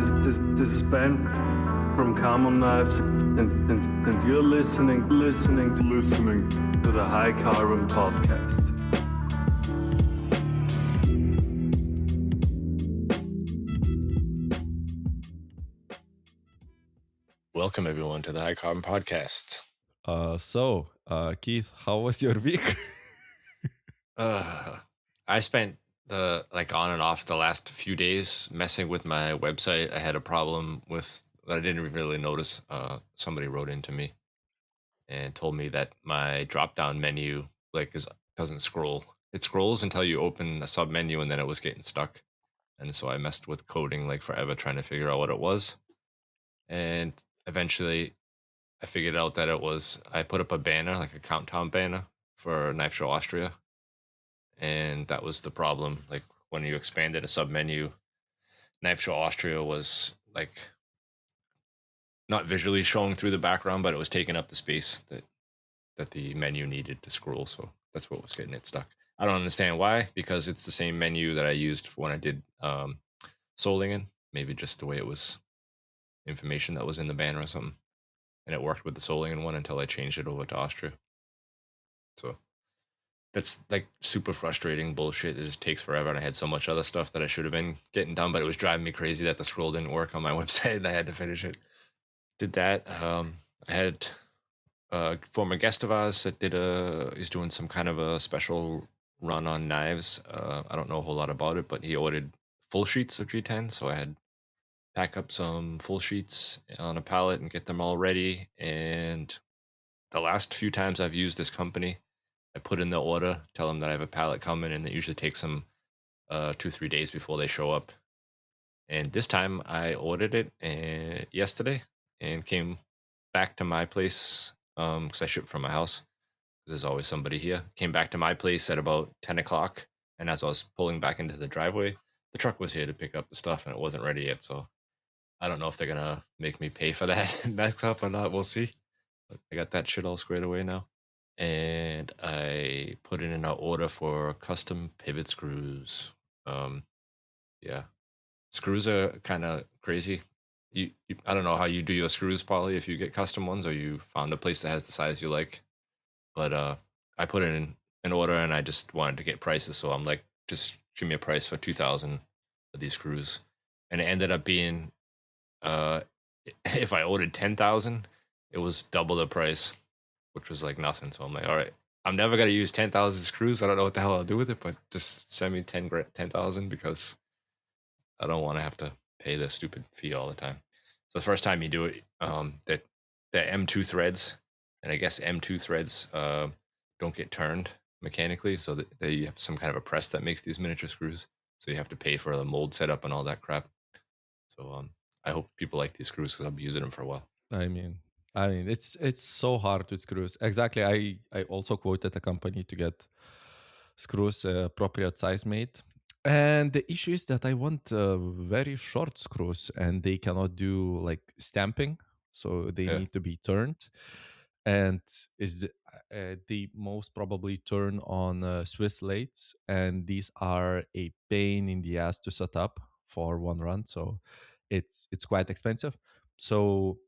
This is Ben from Common Knives, and you're listening to the High Carbon Podcast. Welcome everyone to the High Carbon Podcast. Keith, how was your week? I spent the on and off the last few days messing with my website. I had a problem with that I didn't really notice. Somebody wrote into me and told me that my drop-down menu doesn't scroll. It scrolls until you open a sub menu, and then it was getting stuck. And so I messed with coding forever trying to figure out what it was. And eventually I figured out that I put up a banner, like a countdown banner for Knife Show Austria. And that was the problem. When you expanded a submenu, Knife Show Austria was not visually showing through the background, but it was taking up the space that the menu needed to scroll. So that's what was getting it stuck. I don't understand why, because it's the same menu that I used for when I did Solingen. Maybe just the way it was information that was in the banner or something. And it worked with the Solingen one until I changed it over to Austria. So that's super frustrating bullshit. It just takes forever, and I had so much other stuff that I should have been getting done, but it was driving me crazy that the scroll didn't work on my website and I had to finish it. Did that. I had a former guest of ours that he's doing some kind of a special run on knives. I don't know a whole lot about it, but he ordered full sheets of G10, so I had pack up some full sheets on a pallet and get them all ready. And the last few times I've used this company, I put in the order, tell them that I have a pallet coming, and it usually takes them 2-3 days before they show up. And this time I ordered it yesterday and came back to my place because I ship from my house. There's always somebody here. Came back to my place at about 10 o'clock, and as I was pulling back into the driveway, the truck was here to pick up the stuff, and it wasn't ready yet. So I don't know if they're gonna make me pay for that next up or not. We'll see. But I got that shit all squared away now. And I put in an order for custom pivot screws. Yeah, screws are kind of crazy. I don't know how you do your screws, Pauli, if you get custom ones or you found a place that has the size you like. But I put in an order and I just wanted to get prices, so I'm like, just give me a price for 2,000 of these screws, and it ended up being, if I ordered 10,000, it was double the price, which was like nothing. So I'm like, all right, I'm never gonna use 10,000 screws. I don't know what the hell I'll do with it, but just send me 10,000 because I don't want to have to pay the stupid fee all the time. So the first time you do it, that the M2 threads, and I guess M2 threads don't get turned mechanically, so that they have some kind of a press that makes these miniature screws. So you have to pay for the mold setup and all that crap. So I hope people like these screws because I'll be using them for a while. I mean, it's so hard with screws. Exactly. I also quoted a company to get screws appropriate size made. And the issue is that I want very short screws, and they cannot do stamping, so they need to be turned. And they most probably turn on Swiss lathes, and these are a pain in the ass to set up for one run. So it's quite expensive. So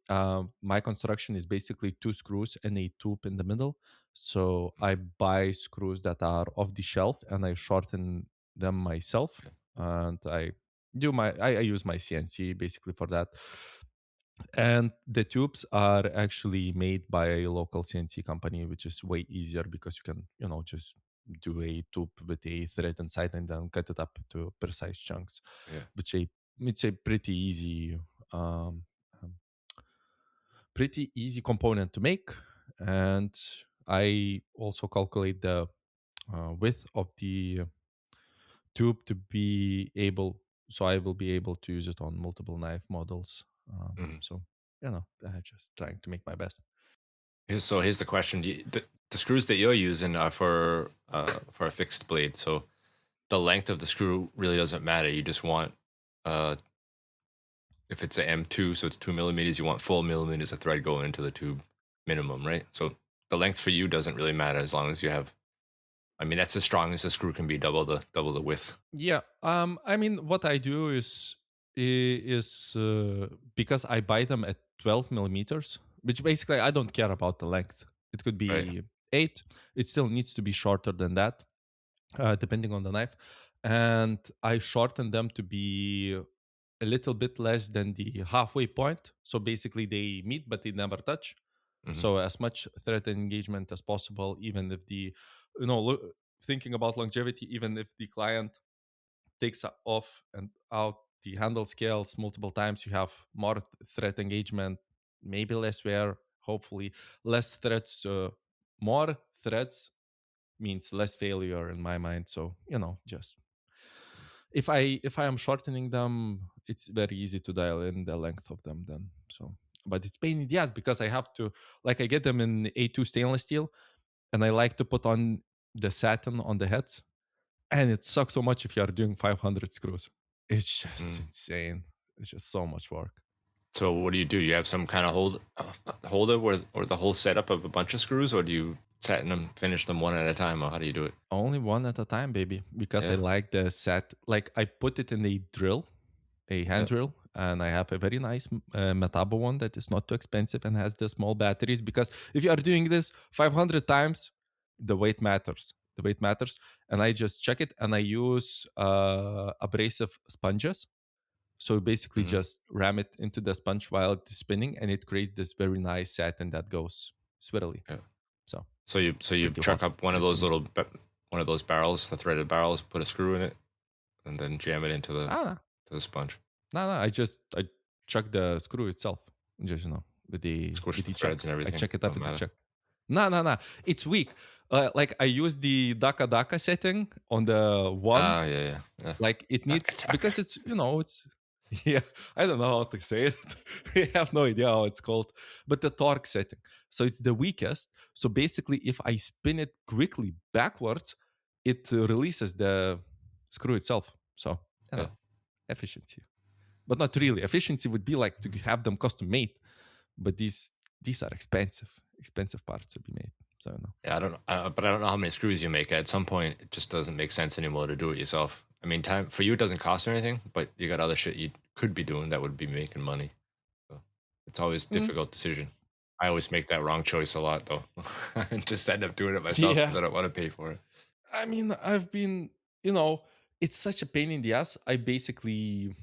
my construction is basically 2 screws and a tube in the middle. So I buy screws that are off the shelf and I shorten them myself, and I use my CNC basically for that. And the tubes are actually made by a local CNC company, which is way easier because you can just do a tube with a thread inside and then cut it up to precise chunks, which it's a pretty easy component to make. And I also calculate the width of the tube to be able, so I will be able to use it on multiple knife models. So I'm just trying to make my best. So here's the question: the screws that you're using are for a fixed blade, so the length of the screw really doesn't matter. You just want if it's an M2, so it's 2 millimeters, you want 4 millimeters of thread going into the tube minimum, right? So the length for you doesn't really matter as long as you have. I mean, that's as strong as the screw can be, double the width. Yeah. I mean, what I do is is because I buy them at 12 millimeters, which basically I don't care about the length. It could Right. be 8. It still needs to be shorter than that, depending on the knife. And I shorten them to be a little bit less than the halfway point. So basically they meet, but they never touch. Mm-hmm. So as much thread engagement as possible, even if the, thinking about longevity, even if the client takes off and out the handle scales multiple times, you have more thread engagement, maybe less wear, hopefully less threads. More threads means less failure in my mind. So just if I am shortening them, it's very easy to dial in the length of them then. So, but it's pain in the ass because I have to, like, I get them in A2 stainless steel, and I like to put on the satin on the heads, and it sucks so much if you are doing 500 screws. It's just insane. It's just so much work. So what do? You have some kind of holder where, or the whole setup of a bunch of screws, or do you satin them, finish them one at a time, or how do you do it? Only one at a time, baby, because I Yeah. like the set. Like, I put it in a drill, a hand Yeah. drill, and I have a very nice Metabo one that is not too expensive and has the small batteries. Because if you are doing this 500 times, the weight matters. The weight matters, and I just check it, and I use abrasive sponges. So basically, Mm-hmm. just ram it into the sponge while it is spinning, and it creates this very nice satin that goes swirly. Yeah. So So you pretty chuck hot, up one of pretty those neat. one of those barrels, the threaded barrels, put a screw in it, and then jam it into Ah, the sponge. no, I chuck the screw itself, just Squish with the the chuck. threads and I everything. check it up Don't with the matter. chuck. No. It's weak. Like, I use the Daka setting on the one. Ah, yeah. Like, it needs, Taka. because it's it's yeah. I don't know how to say it. I have no idea how it's called, but the torque setting. So it's the weakest. So basically, if I spin it quickly backwards, it releases the screw itself. So Yeah. efficiency, but not really. Efficiency would be like to have them custom made, but these are expensive parts to be made. So no. Yeah, I don't know, but I don't know how many screws you make. At some point, it just doesn't make sense anymore to do it yourself. I mean, time for you, it doesn't cost anything, but you got other shit you could be doing that would be making money. So it's always a Mm, difficult decision. I always make that wrong choice a lot, though, and just end up doing it myself yeah. because I don't want to pay for it. I mean, I've been, it's such a pain in the ass. I basically,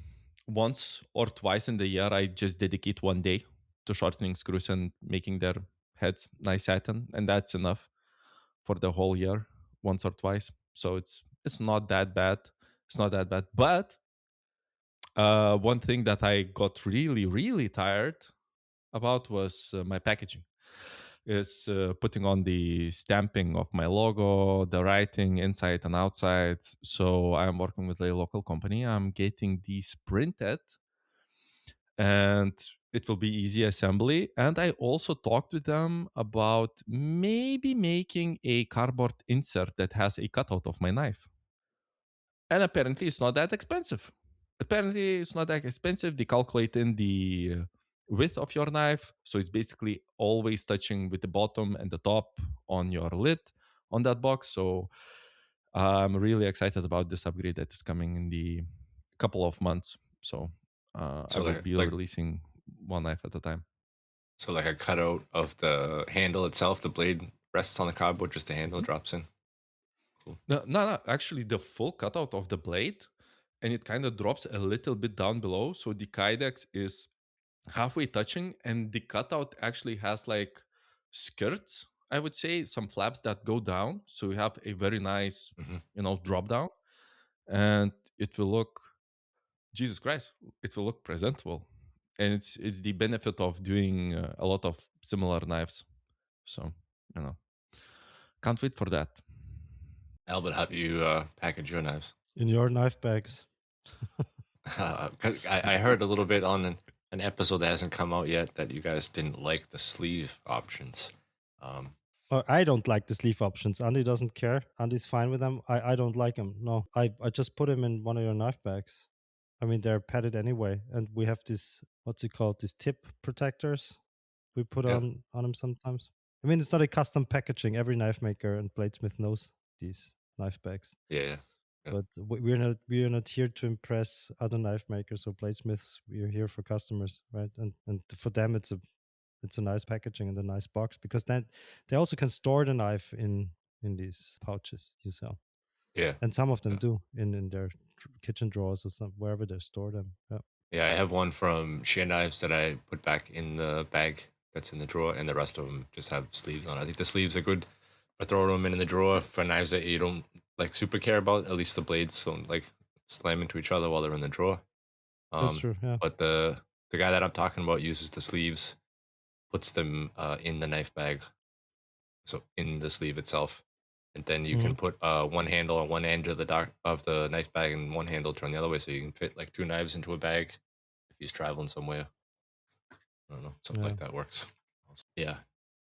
once or twice in the year, I just dedicate one day to shortening screws and making their heads nice satin, and that's enough for the whole year, once or twice. So it's not that bad. It's not that bad. But one thing that I got really, really tired about was my packaging. Is putting on the stamping of my logo, the writing inside and outside. So I'm working with a local company. I'm getting these printed, and it will be easy assembly. And I also talked to them about maybe making a cardboard insert that has a cutout of my knife. And apparently, it's not that expensive. Apparently, it's not that expensive. They calculate in the width of your knife. So it's basically always touching with the bottom and the top on your lid on that box. So I'm really excited about this upgrade that is coming in the couple of months. So I So will be like releasing one knife at a time. so like a cutout of the handle itself. The blade rests on the cardboard, just the handle drops in. Cool. No. Actually, the full cutout of the blade, and it kind of drops a little bit down below. So the kydex is halfway touching, and the cutout actually has like skirts, I would say, some flaps that go down. So you have a very nice, Mm-hmm. drop down, and it will look, Jesus Christ, it will look presentable. And it's the benefit of doing a lot of similar knives. So, can't wait for that. Albert, how do you package your knives? In your knife bags. 'Cause I heard a little bit on an episode that hasn't come out yet that you guys didn't like the sleeve options. I don't like the sleeve options. Andy doesn't care. Andy's fine with them. I don't like them. No, I just put them in one of your knife bags. I mean, they're padded anyway, and we have this, what's it called? These tip protectors we put Yeah. on them sometimes. I mean, it's not a custom packaging. Every knife maker and bladesmith knows these knife bags. Yeah. But we're not here to impress other knife makers or bladesmiths. We're here for customers, right? And for them, it's a nice packaging and a nice box, because then they also can store the knife in these pouches you sell. Yeah. And some of them do in their kitchen drawers or wherever they store them. Yeah. Yeah, I have one from Shear Knives that I put back in the bag that's in the drawer, and the rest of them just have sleeves on. I think the sleeves are good for throwing them in the drawer for knives that you don't like super care about. At least the blades don't like slam into each other while they're in the drawer. That's true. Yeah. But the guy that I'm talking about uses the sleeves, puts them in the knife bag, so in the sleeve itself, and then you can put one handle on one end of the knife bag and one handle turn the other way, so you can fit like 2 knives into a bag if he's traveling somewhere. I don't know, something like that works. Yeah,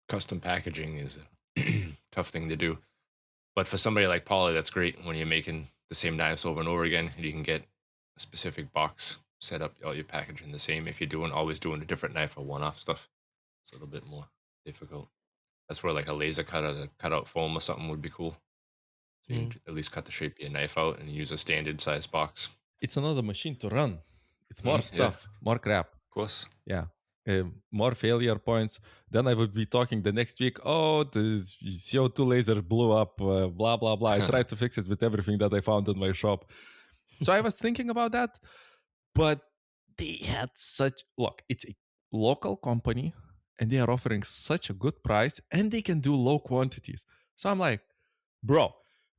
custom packaging is a tough thing to do, but for somebody like Pauli, that's great when you're making the same knives over and over again, and you can get a specific box set up, all your packaging the same. If you're always doing a different knife or one-off stuff, it's a little bit more difficult. That's where like a laser cutter, the cutout foam or something would be cool. So you can at least cut the shape of your knife out and use a standard size box. It's another machine to run. It's more stuff, more crap. Of course. Yeah. More failure points. Then I would be talking the next week. Oh, the CO2 laser blew up, blah, blah, blah. I tried to fix it with everything that I found in my shop. So I was thinking about that, but they had look, it's a local company and they are offering such a good price and they can do low quantities. So I'm like, bro,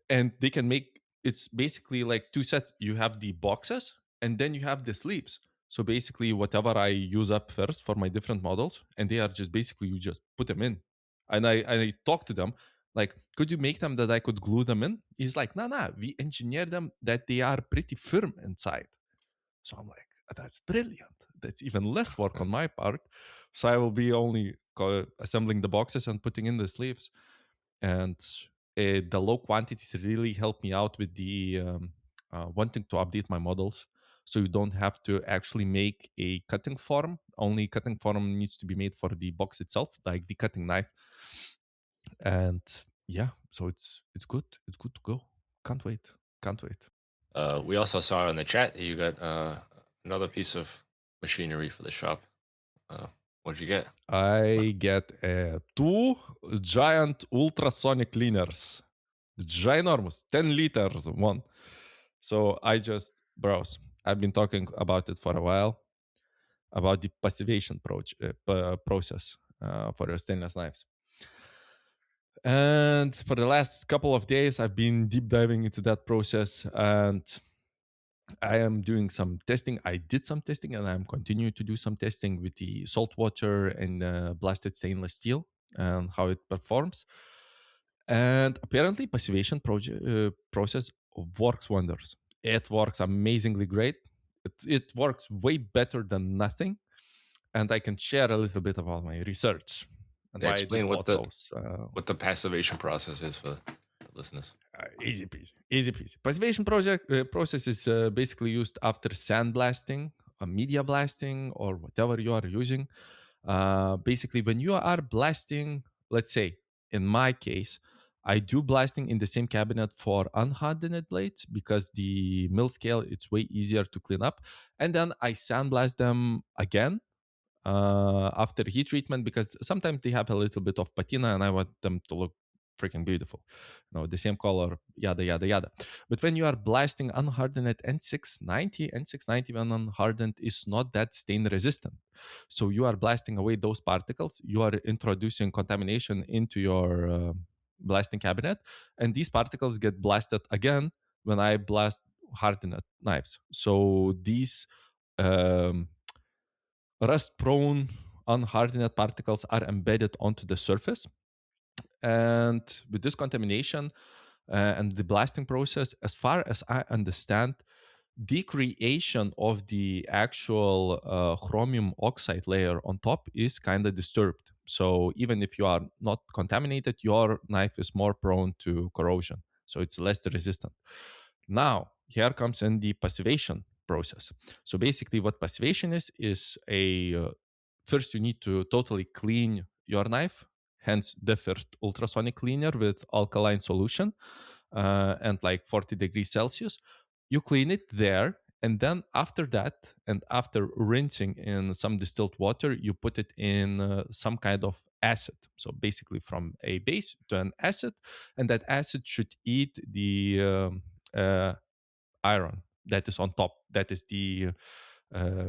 and they can make, it's basically like 2 sets. You have the boxes and then you have the sleeves. So basically whatever I use up first for my different models, and they are just basically, you just put them in. And I talked to them, like, could you make them that I could glue them in? He's like, nah, we engineer them that they are pretty firm inside. So I'm like, that's brilliant. That's even less work on my part. So I will be only assembling the boxes and putting in the sleeves. And the low quantities really help me out with the wanting to update my models. So you don't have to actually make a cutting form. Only cutting form needs to be made for the box itself, like the cutting knife. And yeah, so it's good. It's good to go. Can't wait. We also saw in the chat that you got another piece of machinery for the shop. What'd you get? I get 2 giant ultrasonic cleaners. Ginormous, 10 liters one. So I just browse. I've been talking about it for a while, about the passivation process for your stainless knives. And for the last couple of days, I've been deep diving into that process, and I am doing some testing. I did some testing, and I'm continuing to do some testing with the salt water and blasted stainless steel and how it performs. And apparently, passivation process works wonders. It works amazingly great. It works way better than nothing. And I can share a little bit about my research. And explain what the passivation process is for the listeners. Easy peasy. Passivation process is basically used after sandblasting, media blasting, or whatever you are using. Basically, when you are blasting, let's say, in my case, I do blasting in the same cabinet for unhardened blades because the mill scale, it's way easier to clean up. And then I sandblast them again after heat treatment because sometimes they have a little bit of patina and I want them to look freaking beautiful. The same color, yada, yada, yada. But when you are blasting unhardened at N690 when unhardened is not that stain resistant. So you are blasting away those particles. You are introducing contamination into your blasting cabinet. And these particles get blasted again when I blast hardened knives. So these rust-prone unhardened particles are embedded onto the surface. And with this contamination and the blasting process, as far as I understand, the creation of the actual chromium oxide layer on top is kind of disturbed. So even if you are not contaminated, your knife is more prone to corrosion. So it's less resistant. Now, here comes in the passivation process. So basically what passivation is first you need to totally clean your knife, hence the first ultrasonic cleaner with alkaline solution. and like 40 degrees Celsius. You clean it there. And then after that, and after rinsing in some distilled water, you put it in some kind of acid. So basically from a base to an acid. And that acid should eat the iron that is on top. That is the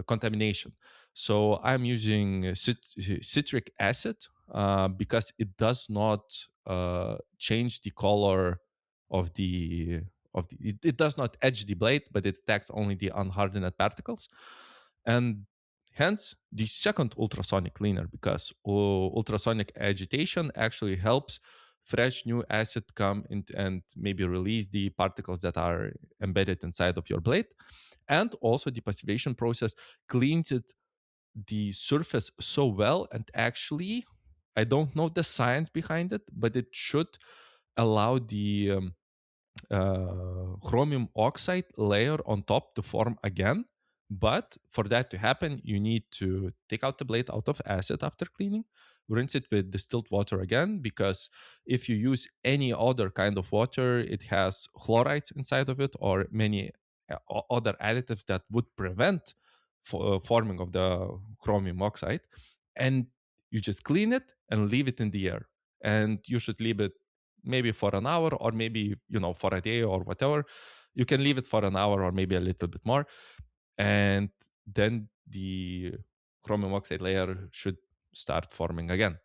contamination. So I'm using citric acid because it does not change the color of the it does not edge the blade, but it attacks only the unhardened particles. And hence the second ultrasonic cleaner, because ultrasonic agitation actually helps fresh new acid come in and maybe release the particles that are embedded inside of your blade. And also the passivation process cleans the surface so well. And actually, I don't know the science behind it, but it should allow the chromium oxide layer on top to form again. But for that to happen, you need to take out the blade out of acid after cleaning, rinse it with distilled water again, because if you use any other kind of water, it has chlorides inside of it or many other additives that would prevent forming of the chromium oxide. And you just clean it and leave it in the air. And you should leave it maybe for an hour, or maybe for a day or whatever. You can leave it for an hour or maybe a little bit more, and then the chromium oxide layer should start forming again.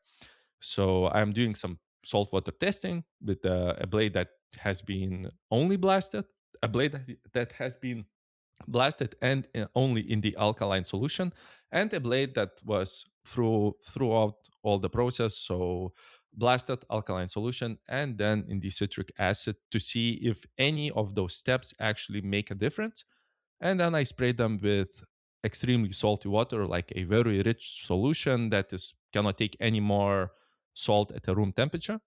So I'm doing some saltwater testing with a blade that has been only blasted, a blade that has been blasted and only in the alkaline solution, and a blade that was throughout all the process, so blasted, alkaline solution, and then in the citric acid, to see if any of those steps actually make a difference. And then I sprayed them with extremely salty water, like a very rich solution that cannot take any more salt at a room temperature,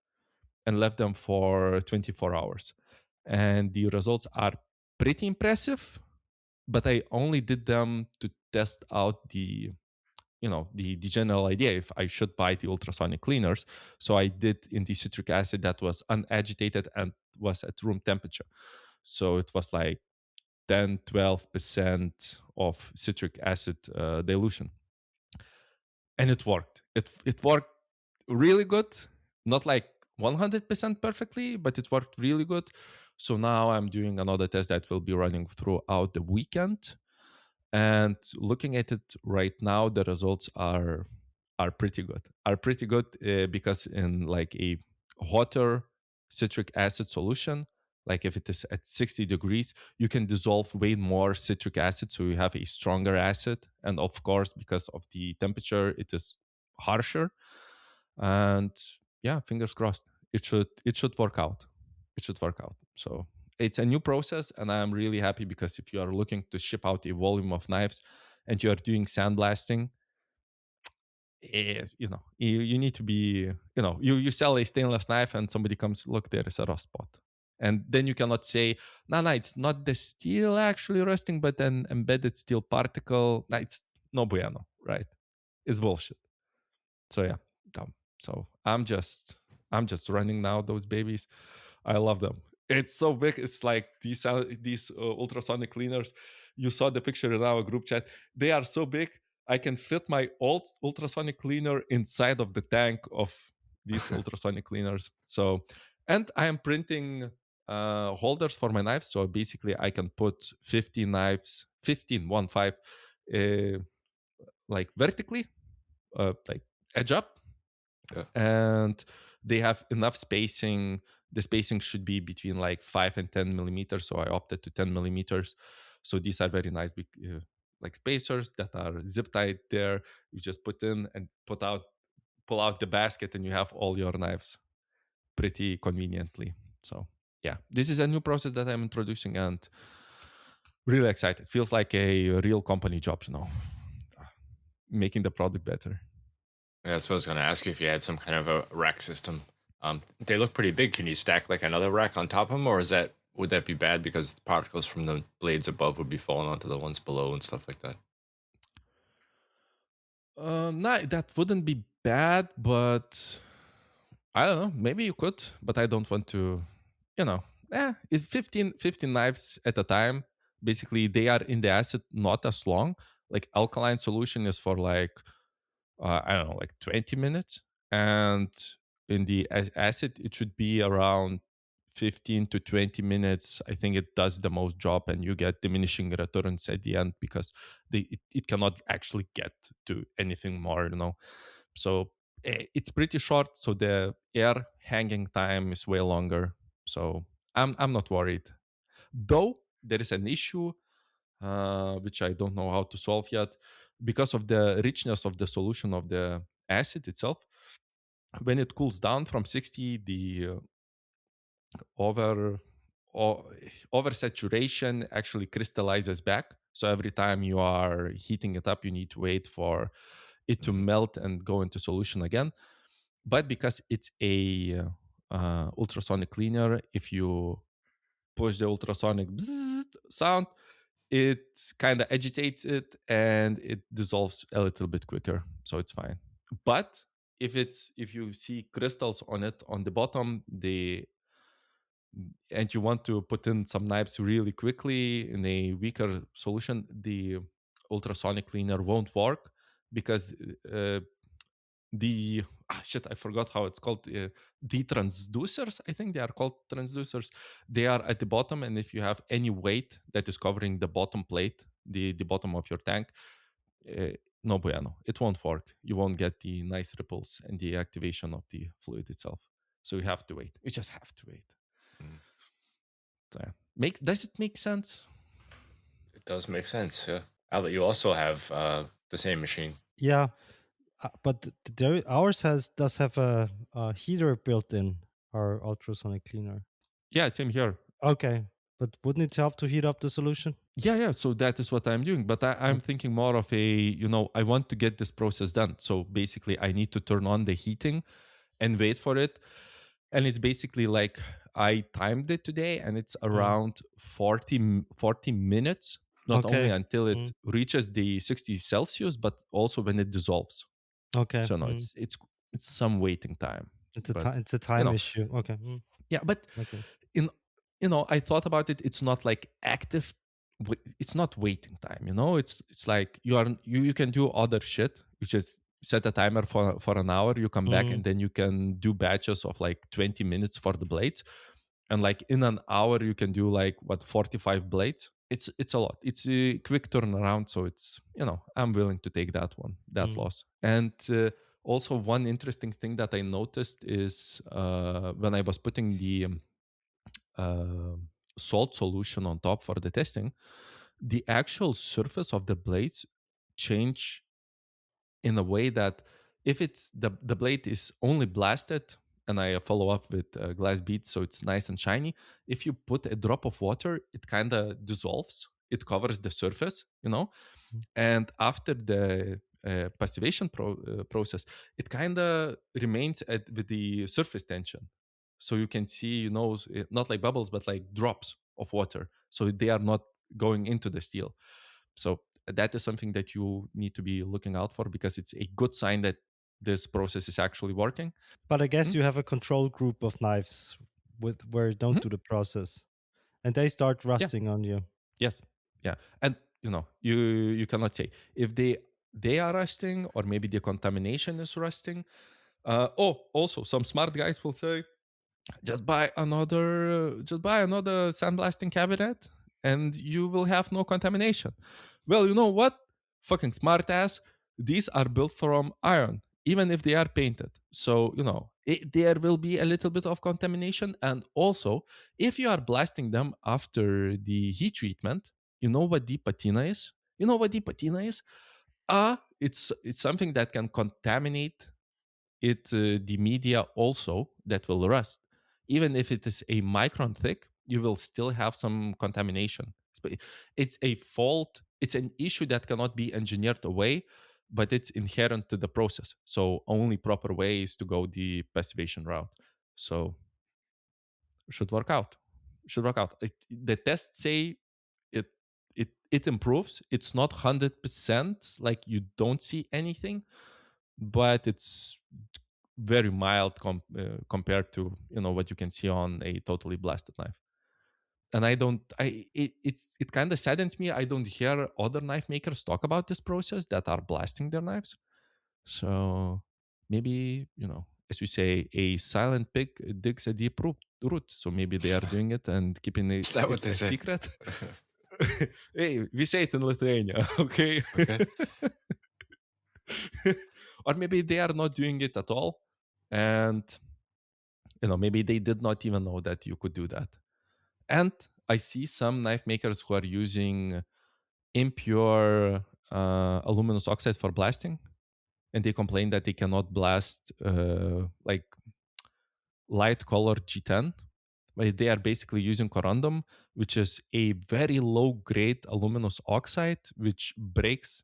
and left them for 24 hours. And the results are pretty impressive, but I only did them to test out the general idea if I should buy the ultrasonic cleaners. So I did in the citric acid that was unagitated and was at room temperature. So it was like 10-12% of citric acid dilution, and it worked. It worked really good, not like 100% perfectly, but it worked really good. So now I'm doing another test that will be running throughout the weekend. And looking at it right now, the results are pretty good. Because in like a hotter citric acid solution, like if it is at 60 degrees, you can dissolve way more citric acid, so you have a stronger acid. And of course, because of the temperature, it is harsher. And yeah, fingers crossed, it should work out. So it's a new process, and I'm really happy, because if you are looking to ship out a volume of knives and you are doing sandblasting, you need to be, you sell a stainless knife and somebody comes, look, there is a rust spot. And then you cannot say, no, it's not the steel actually rusting, but an embedded steel particle. No, it's no bueno, right? It's bullshit. So yeah, so I'm just running now those babies. I love them. It's so big. It's like these ultrasonic cleaners. You saw the picture in our group chat. They are so big. I can fit my old ultrasonic cleaner inside of the tank of these ultrasonic cleaners. So, and I am printing holders for my knives. So basically, I can put 15 knives, 15, like vertically, like edge up. Yeah. And they have enough spacing. The spacing should be between like 5 and 10 millimeters. So I opted to 10 millimeters. So these are very nice, big, like spacers that are zip tied there. You just put in and pull out the basket, and you have all your knives pretty conveniently. So yeah, this is a new process that I'm introducing, and really excited. Feels like a real company job, making the product better. Yeah, that's what I was going to ask you, if you had some kind of a rack system. They look pretty big. Can you stack like another rack on top of them, or would that be bad because the particles from the blades above would be falling onto the ones below and stuff like that? No, that wouldn't be bad, but I don't know. Maybe you could, but I don't want to. it's 15 knives at a time. Basically, they are in the acid not as long. Like alkaline solution is for like I don't know, like 20 minutes, and in the acid it should be around 15 to 20 minutes. I think it does the most job, and you get diminishing returns at the end because it cannot actually get to anything more, you know. So it's pretty short, so the air hanging time is way longer. So I'm not worried. Though there is an issue which I don't know how to solve yet, because of the richness of the solution of the acid itself. When it cools down from 60, the over oversaturation actually crystallizes back. So every time you are heating it up, you need to wait for it to melt and go into solution again. But because it's a ultrasonic cleaner, if you push the ultrasonic sound, it kind of agitates it and it dissolves a little bit quicker, so it's fine. But if you see crystals on it on the bottom, and you want to put in some knives really quickly in a weaker solution, the ultrasonic cleaner won't work because the I forgot how it's called. The transducers, I think they are called transducers. They are at the bottom, and if you have any weight that is covering the bottom plate, the bottom of your tank, uh, no bueno, it won't work. You won't get the nice ripples and the activation of the fluid itself. So you have to wait. You just have to wait. Mm. So, does it make sense? It does make sense. Yeah. Albert, you also have the same machine. Yeah, but ours does have a heater built in, our ultrasonic cleaner. Yeah, same here. Okay, but wouldn't it help to heat up the solution? Yeah. So that is what I'm doing. But I'm thinking more of I want to get this process done. So basically, I need to turn on the heating and wait for it. And it's basically like I timed it today, and it's around 40 minutes, not only until it reaches the 60 Celsius, but also when it dissolves. Okay. So no, it's some waiting time. It's a time issue. Okay. Yeah, but I thought about it. It's not like active. It's not waiting time. It's like you can do other shit. You just set a timer for an hour. You come back, and then you can do batches of like 20 minutes for the blades. And like in an hour, you can do like 45 blades. It's a lot. It's a quick turnaround. So it's I'm willing to take that loss. And also one interesting thing that I noticed is when I was putting the salt solution on top for the testing, the actual surface of the blades change in a way that if it's the blade is only blasted, and I follow up with glass beads so it's nice and shiny, if you put a drop of water, it kind of dissolves, it covers the surface, and after the passivation process, it kind of remains with the surface tension. So you can see, not like bubbles, but like drops of water. So they are not going into the steel. So that is something that you need to be looking out for, because it's a good sign that this process is actually working. But I guess you have a control group of knives where you don't do the process, and they start rusting on you. Yes. Yeah. And you cannot say if they are rusting, or maybe the contamination is rusting. Also some smart guys will say, just buy another sandblasting cabinet and you will have no contamination. Well, you know what? Fucking smart ass. These are built from iron, even if they are painted. So, there will be a little bit of contamination. And also, if you are blasting them after the heat treatment, you know what deep patina is? It's something that can contaminate the media also, that will rust. Even if it is a micron thick, you will still have some contamination. It's a fault. It's an issue that cannot be engineered away, but it's inherent to the process. So only proper way is to go the passivation route. So should work out. The tests say it improves. It's not 100%, like you don't see anything, but it's very mild compared to what you can see on a totally blasted knife. And it kind of saddens me. I don't hear other knife makers talk about this process that are blasting their knives. So maybe, as we say, a silent pig digs a deep root. So maybe they are doing it and keeping Is that what it they a say? secret. Hey, we say it in Lithuania, okay? Okay. Or maybe they are not doing it at all. And, maybe they did not even know that you could do that. And I see some knife makers who are using impure aluminous oxide for blasting. And they complain that they cannot blast like light color G10. But they are basically using corundum, which is a very low grade aluminous oxide, which breaks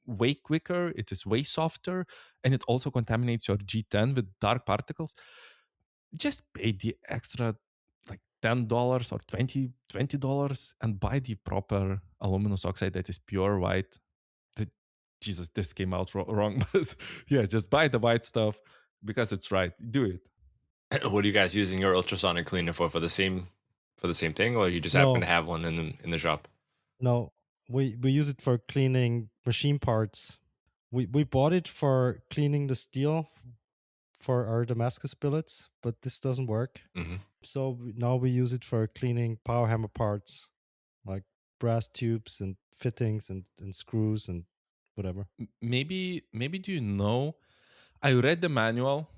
way quicker. It is way softer, and it also contaminates your G10 with dark particles. Just pay the extra like $10 or $20 and buy the proper aluminous oxide that is pure white. Jesus, this came out wrong, but yeah, just buy the white stuff because it's right. Do it. What are you guys using your ultrasonic cleaner for? For the same thing, or you just happen No, to have one in the shop? no, we use it for cleaning machine parts. We bought it for cleaning the steel for our Damascus billets, but this doesn't work. Mm-hmm. So now we use it for cleaning power hammer parts, like brass tubes and fittings and screws and whatever. Maybe do you know? I read the manual,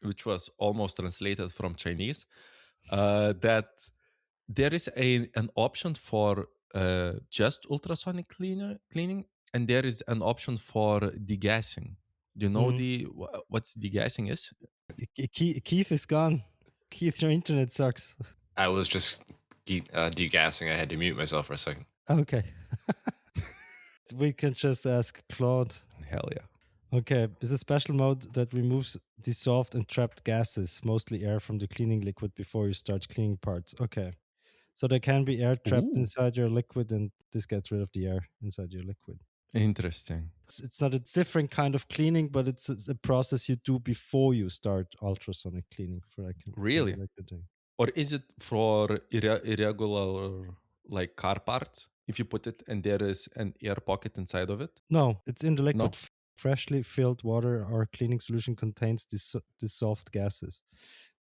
which was almost translated from Chinese, that there is an option for just ultrasonic cleaning, and there is an option for degassing. Do you know what's degassing is? Keith is gone. Keith, your internet sucks. I was just degassing. I had to mute myself for a second. Okay. We can just ask Claude. Hell yeah. Okay, it's a special mode that removes dissolved and trapped gases, mostly air from the cleaning liquid before you start cleaning parts. Okay. So there can be air trapped inside your liquid, and this gets rid of the air inside your liquid. Interesting. It's not a different kind of cleaning, but it's a process you do before you start ultrasonic cleaning. Really? Or is it for irregular like car parts? If you put it and there is an air pocket inside of it? No, it's in the liquid. No? Freshly filled water or cleaning solution contains dissolved gases.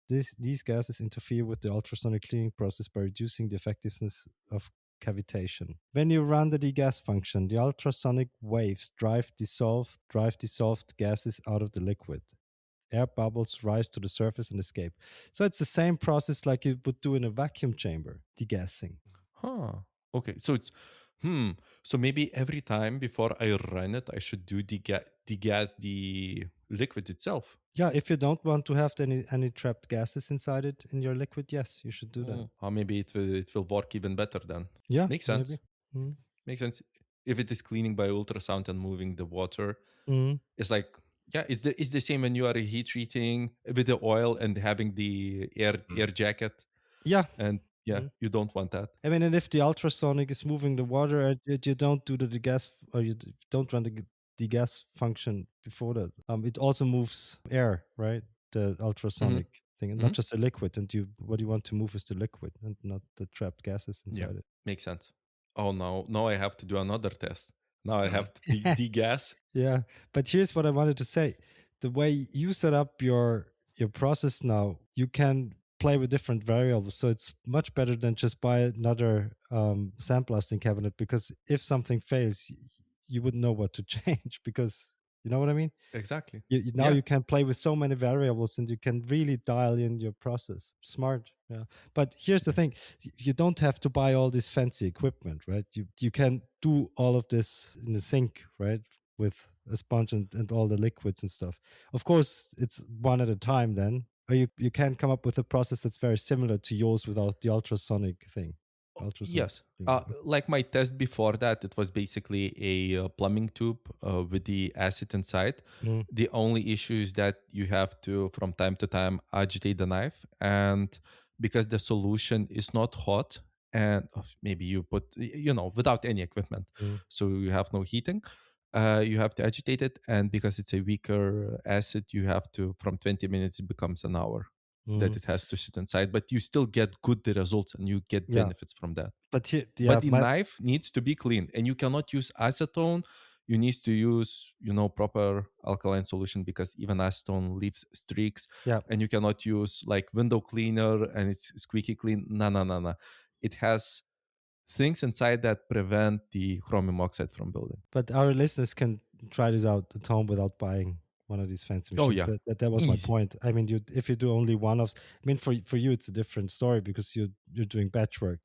These gases interfere with the ultrasonic cleaning process by reducing the effectiveness of cavitation. When you run the degas function, the ultrasonic waves drive dissolved gases out of the liquid. Air bubbles rise to the surface and escape. So it's the same process like you would do in a vacuum chamber, degassing. Huh. Okay. So it's so maybe every time before I run it, I should do degas the liquid itself. Yeah, if you don't want to have any trapped gases inside it in your liquid, yes, you should do that. Or maybe it will work even better then. Yeah, makes sense. Mm-hmm. Makes sense. If it is cleaning by ultrasound and moving the water, it's like it's the same when you are heat treating with the oil and having the air jacket. Yeah, and you don't want that. I mean, and if the ultrasonic is moving the water, you don't do the degas, or you don't run the degas function before that. It also moves air, right? The ultrasonic thing, and not just a liquid. And what you want to move is the liquid and not the trapped gases inside it. Makes sense. Oh, now I have to do another test. Now I have to degas. Yeah, but here's what I wanted to say: the way you set up your process now, you can play with different variables, so it's much better than just buy another sandblasting cabinet, because if something fails, you wouldn't know what to change, because you know what I mean. Exactly. You can play with so many variables, and you can really dial in your process. Smart. Yeah. But here's the thing: you don't have to buy all this fancy equipment, right? You can do all of this in the sink, right, with a sponge and all the liquids and stuff. Of course, it's one at a time then. Or you can come up with a process that's very similar to yours without the ultrasonic thing. Yes. Like my test before that, it was basically a plumbing tube with the acid inside. The only issue is that you have to, from time to time, agitate the knife. And because the solution is not hot, and maybe you put, without any equipment, so you have no heating, you have to agitate it. And because it's a weaker acid, you have to, from 20 minutes, it becomes an hour. that it has to sit inside, but you still get good results and you get Yeah. benefits from that. But here, But the knife needs to be clean, and you cannot use acetone. You need to use, proper alkaline solution, because even acetone leaves streaks. Yeah. And you cannot use like window cleaner and it's squeaky clean. No. It has things inside that prevent the chromium oxide from building. But our listeners can try this out at home without buying one of these fancy machines. Oh, yeah. That was my Easy. point. I mean, if you do only one of, I mean, for you it's a different story because you're doing batch work.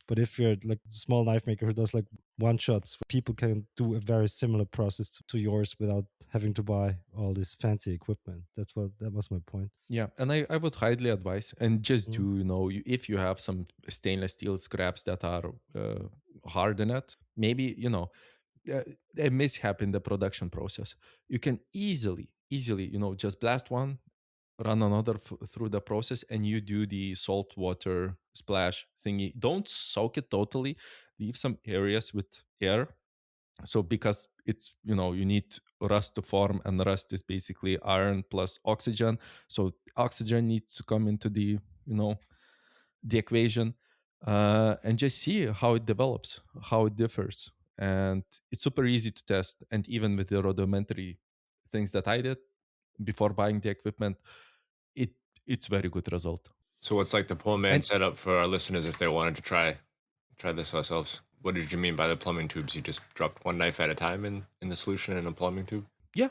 But if you're like a small knife maker who does like one shots, people can do a very similar process to yours without having to buy all this fancy equipment. That was my point. Yeah, and I would highly advise, and just do, if you have some stainless steel scraps that are hard in it, maybe, a mishap in the production process, you can easily, just blast one, run another through the process, and you do the salt water splash thingy. Don't soak it totally, leave some areas with air. So because it's, you need rust to form, and rust is basically iron plus oxygen. So oxygen needs to come into the, the equation, and just see how it develops, how it differs. And it's super easy to test. And even with the rudimentary things that I did before buying the equipment, it's very good result. So what's like the pull man setup for our listeners if they wanted to try this ourselves? What did you mean by the plumbing tubes? You just dropped one knife at a time in the solution in a plumbing tube? Yeah,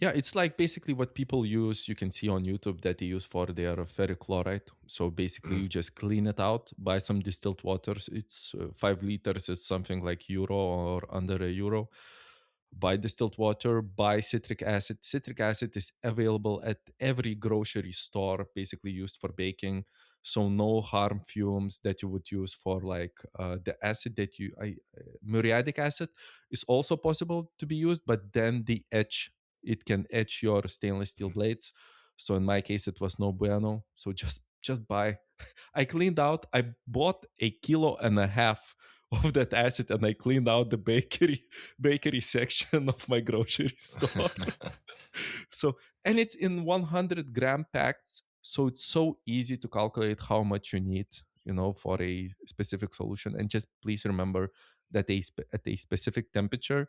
it's like basically what people use, you can see on YouTube that they use for their ferric chloride. So basically you just clean it out, buy some distilled water. It's 5 liters is something like euro or under a euro. Buy distilled water, buy citric acid. Citric acid is available at every grocery store, basically used for baking. So no harm fumes that you would use for like the acid that muriatic acid is also possible to be used, but then it can etch your stainless steel blades. So in my case, it was no bueno. So just buy. I cleaned out. I bought 1.5 kilos of that acid, and I cleaned out the bakery section of my grocery store. So, and it's in 100-gram packs. So it's so easy to calculate how much you need, for a specific solution. And just please remember that at a specific temperature,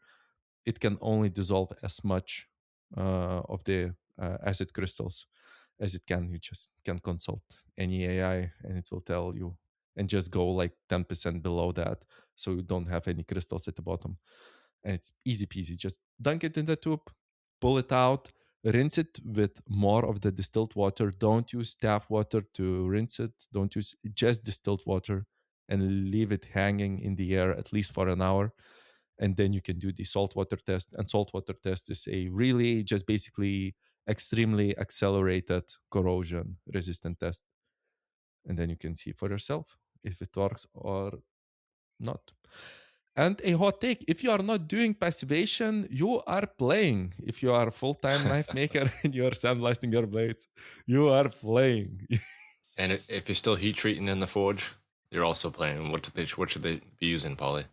it can only dissolve as much of the acid crystals as it can. You just can consult any AI and it will tell you, and just go like 10% below that, so you don't have any crystals at the bottom. And it's easy peasy. Just dunk it in the tube, pull it out, rinse it with more of the distilled water. Don't use tap water to rinse it. Don't use just distilled water, and leave it hanging in the air at least for an hour. And then you can do the saltwater test. And saltwater test is a really just basically extremely accelerated corrosion resistant test. And then you can see for yourself if it works or not. And a hot take, if you are not doing passivation, you are playing. If you are a full-time knife maker and you are sandblasting your blades, you are playing. And if you're still heat treating in the forge, you're also playing. What should they be using, Pauli?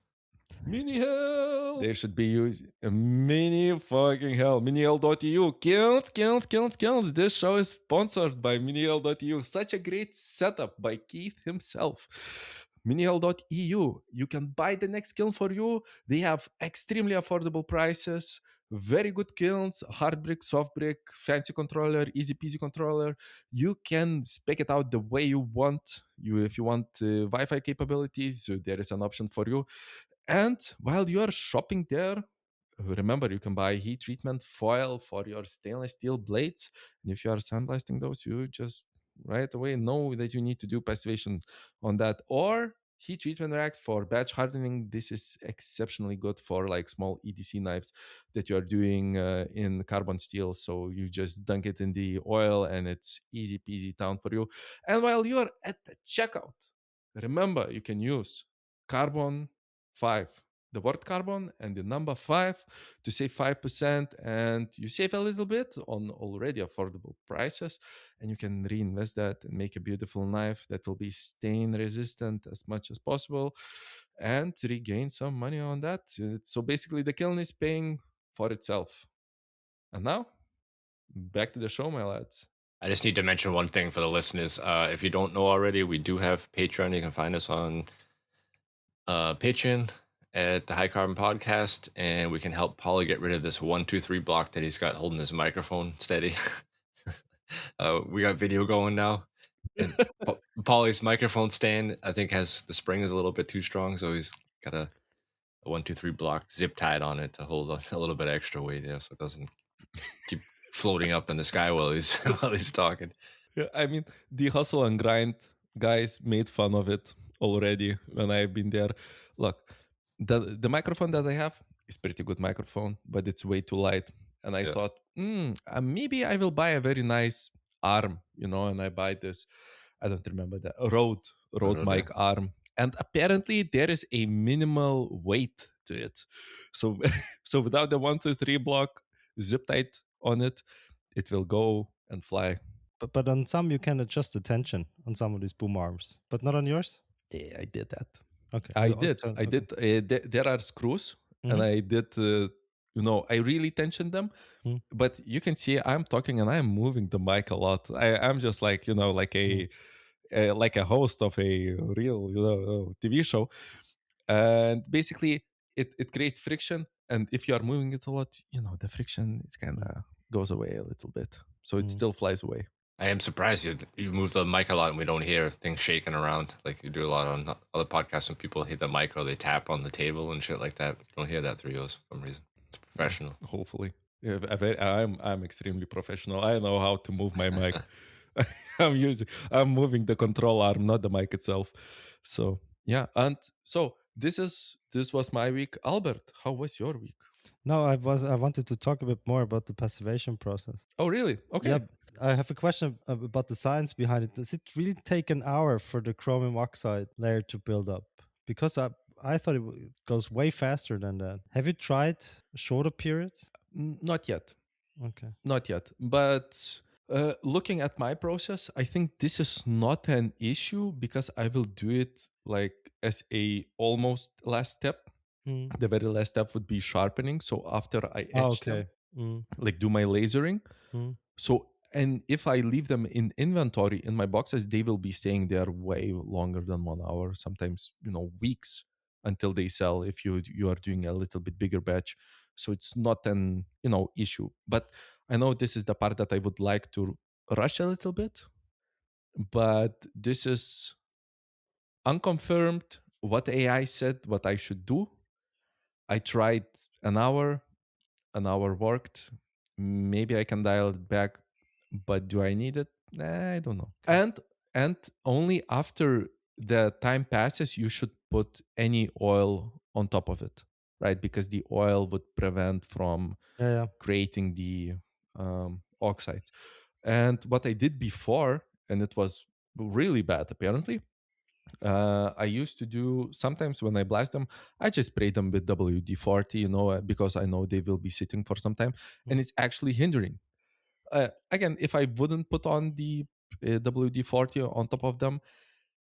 Mini hell. They should be using mini fucking hell. Minihell.eu. Kills. This show is sponsored by minihell.eu. Such a great setup by Keith himself. Minihell.eu. You can buy the next kiln for you. They have extremely affordable prices. Very good kilns, hard brick, soft brick, fancy controller, easy peasy controller. You can spec it out the way you want. If you want Wi-Fi capabilities, there is an option for you. And while you are shopping there, remember, you can buy heat treatment foil for your stainless steel blades. And if you are sandblasting those, you just right away know that you need to do passivation on that. Or heat treatment racks for batch hardening. This is exceptionally good for like small EDC knives that you are doing in carbon steel. So you just dunk it in the oil and it's easy peasy down for you. And while you are at the checkout, remember, you can use carbon 5, the word carbon and the number 5 to save 5%, and you save a little bit on already affordable prices, and you can reinvest that and make a beautiful knife that will be stain resistant as much as possible and regain some money on that. So basically the kiln is paying for itself. And now back to the show, my lads. I just need to mention one thing for the listeners. If you don't know already, we do have Patreon. You can find us on Patreon at the High Carbon Podcast, and we can help Pauli get rid of this 1-2-3 block that he's got holding his microphone steady. We got video going now, and Pauli's microphone stand, I think, has the spring is a little bit too strong, so he's got a 1-2-3 block zip tied on it to hold a little bit extra weight, so it doesn't keep floating up in the sky while he's talking. Yeah, I mean, the hustle and grind guys made fun of it already when I've been there. Look, the microphone that I have is pretty good microphone, but it's way too light. And I thought, maybe I will buy a very nice arm, and I buy this, I don't remember that, Rode mic arm. And apparently there is a minimal weight to it. So so without the 1-2-3 block zip tight on it, it will go and fly. But on some you can adjust the tension on some of these boom arms, but not on yours. Yeah, I did that. Okay, I did. There are screws, and I did. I really tensioned them. But you can see I'm talking and I'm moving the mic a lot. I'm just like like a host of a real TV show, and basically it creates friction. And if you are moving it a lot, the friction it's kind of goes away a little bit, so it still flies away. I am surprised you move the mic a lot and we don't hear things shaking around like you do a lot on other podcasts when people hit the mic or they tap on the table and shit like that. You don't hear that through yours for some reason. It's professional. Hopefully. Yeah, I'm extremely professional. I know how to move my mic. I'm moving the control arm, not the mic itself. So yeah, and so this was my week. Albert, how was your week? No, I wanted to talk a bit more about the passivation process. Oh, really? Okay. Yeah, I have a question about the science behind it. Does it really take an hour for the chromium oxide layer to build up? Because I thought it goes way faster than that. Have you tried shorter periods? Not yet. Okay. Not yet. But looking at my process, I think this is not an issue because I will do it like as a almost last step. The very last step would be sharpening. So after I etch them, like do my lasering. So, and if I leave them in inventory in my boxes, they will be staying there way longer than 1 hour, sometimes, weeks until they sell if you are doing a little bit bigger batch. So it's not an, issue. But I know this is the part that I would like to rush a little bit. But this is unconfirmed what AI said, what I should do. I tried an hour worked. Maybe I can dial it back, but do I need it? I don't know. And only after the time passes, you should put any oil on top of it, right? Because the oil would prevent from creating the oxides. And what I did before, and it was really bad apparently, I used to do sometimes when I blast them, I just spray them with WD-40, because I know they will be sitting for some time, and it's actually hindering. Again, if I wouldn't put on the WD-40 on top of them,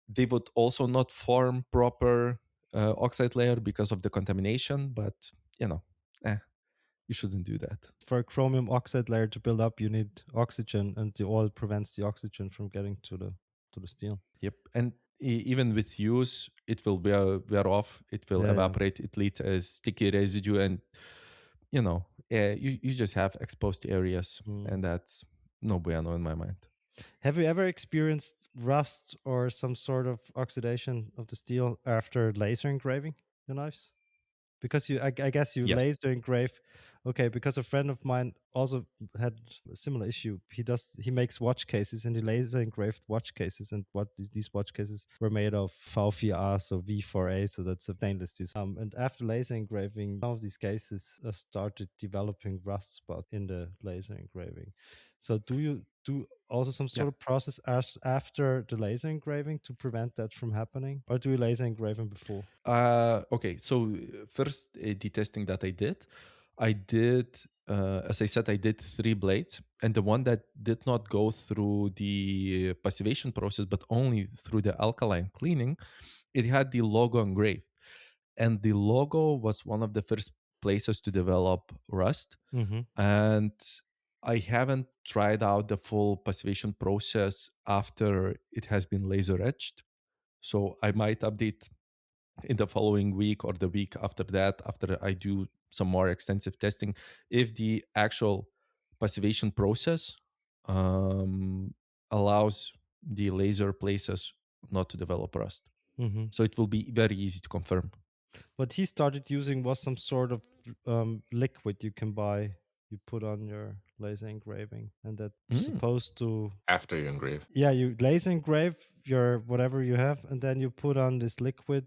they would also not form proper oxide layer because of the contamination. But you shouldn't do that. For a chromium oxide layer to build up, you need oxygen, and the oil prevents the oxygen from getting to the steel. Yep, and even with use, it will wear off. It will evaporate. It leaves a sticky residue, and you just have exposed areas, and that's no bueno in my mind. Have you ever experienced rust or some sort of oxidation of the steel after laser engraving your knives? Because I guess you laser engrave. Okay, because a friend of mine also had a similar issue. He makes watch cases, and he laser engraved watch cases, and these watch cases were made of V4A, so V4A, so that's a stainless steel. And after laser engraving, some of these cases started developing rust spot in the laser engraving. So do you do also some sort of process as after the laser engraving to prevent that from happening, or do you laser engrave them before? Okay, so first the testing that I did, as I said, I did 3 blades, and the one that did not go through the passivation process but only through the alkaline cleaning, it had the logo engraved, and the logo was one of the first places to develop rust. And I haven't tried out the full passivation process after it has been laser etched. So I might update in the following week or the week after that, after I do some more extensive testing, if the actual passivation process allows the laser places not to develop rust. Mm-hmm. So it will be very easy to confirm. What he started using was some sort of liquid you can buy, you put on your laser engraving, and that's supposed to, after you engrave. yeah, you laser engrave your whatever you have, and then you put on this liquid,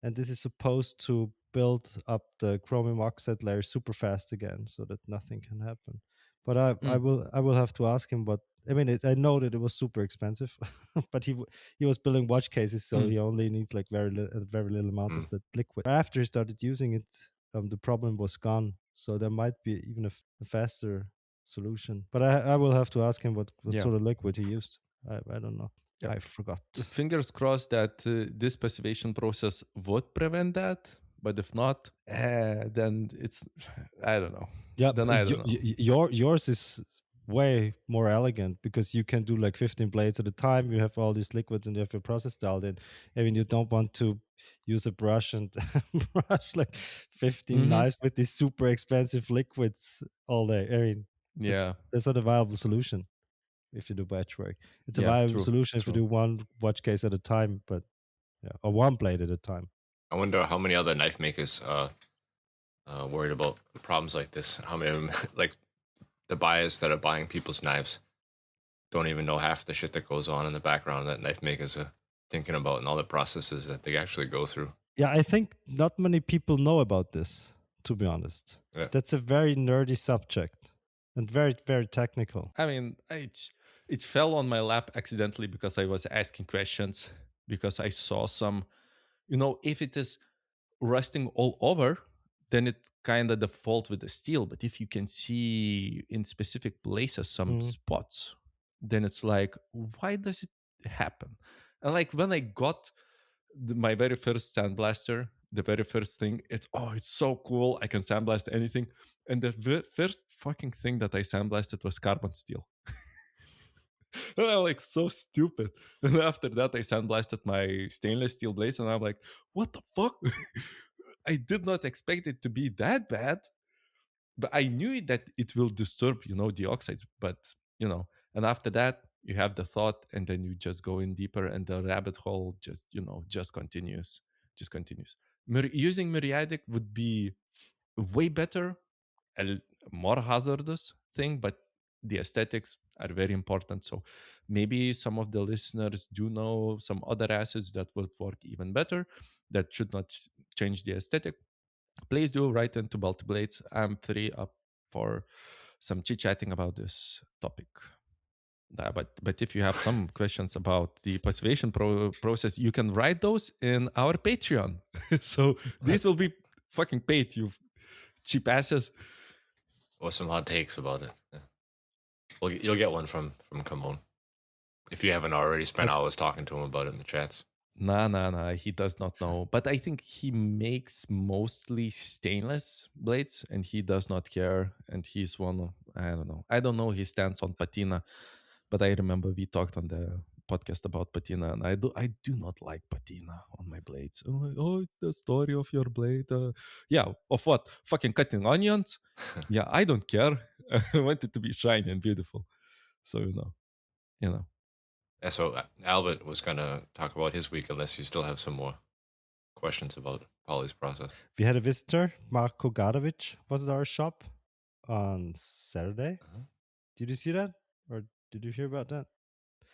and this is supposed to build up the chromium oxide layer super fast again, so that nothing can happen. But I will have to ask him what. I mean, I know that it was super expensive, but he was building watch cases, so he only needs like very little amount of the liquid. After he started using it, the problem was gone. So there might be even a faster solution. But I will have to ask him what sort of liquid he used. I don't know. Yep. I forgot. Fingers crossed that this passivation process would prevent that. But if not, then it's, I don't know. Yeah, then I don't know. Yours is way more elegant because you can do like 15 blades at a time. You have all these liquids and you have your process dialed in. I mean, you don't want to use a brush and brush like 15 knives with these super expensive liquids all day. I mean, that's not a viable solution if you do batch work. It's a viable solution if you do one watch case at a time, but or one blade at a time. I wonder how many other knife makers worried about problems like this. How many of them, like the buyers that are buying people's knives, don't even know half the shit that goes on in the background that knife makers are thinking about and all the processes that they actually go through. Yeah, I think not many people know about this, to be honest. Yeah. That's a very nerdy subject and very, very technical. I mean, it fell on my lap accidentally because I was asking questions, because I saw some, if it is rusting all over, then it kind of default with the steel. But if you can see in specific places some spots, then it's like, why does it happen? And like when I got my very first sandblaster, the very first thing, it's so cool. I can sandblast anything. And the first fucking thing that I sandblasted was carbon steel. And I'm like, so stupid. And after that, I sandblasted my stainless steel blades, and I'm like, what the fuck? I did not expect it to be that bad, but I knew that it will disturb, the oxides. But, and after that, you have the thought, and then you just go in deeper, and the rabbit hole just continues. Using muriatic would be way better, a more hazardous thing, but the aesthetics are very important. So maybe some of the listeners do know some other acids that would work even better, that should not change the aesthetic. Please do write into Baltic Blades. I'm free up for some chit-chatting about this topic. But if you have some questions about the passivation process, you can write those in our Patreon. So this will be fucking paid, you cheap asses. Or some hot takes about it. Yeah. Well, you'll get one from Camon if you haven't already spent hours talking to him about it in the chats. Nah, he does not know. But I think he makes mostly stainless blades, and he does not care. And he's one, I don't know his stance on patina, but I remember we talked on the podcast about patina, and I do not like patina on my blades. I'm like, it's the story of your blade. Yeah, of what? Fucking cutting onions? Yeah, I don't care. I want it to be shiny and beautiful. So, you know. Yeah, so Albert was going to talk about his week, unless you still have some more questions about Pauli's process. We had a visitor, Marco Gadavics, was at our shop on Saturday. Did you see that? Or did you hear about that?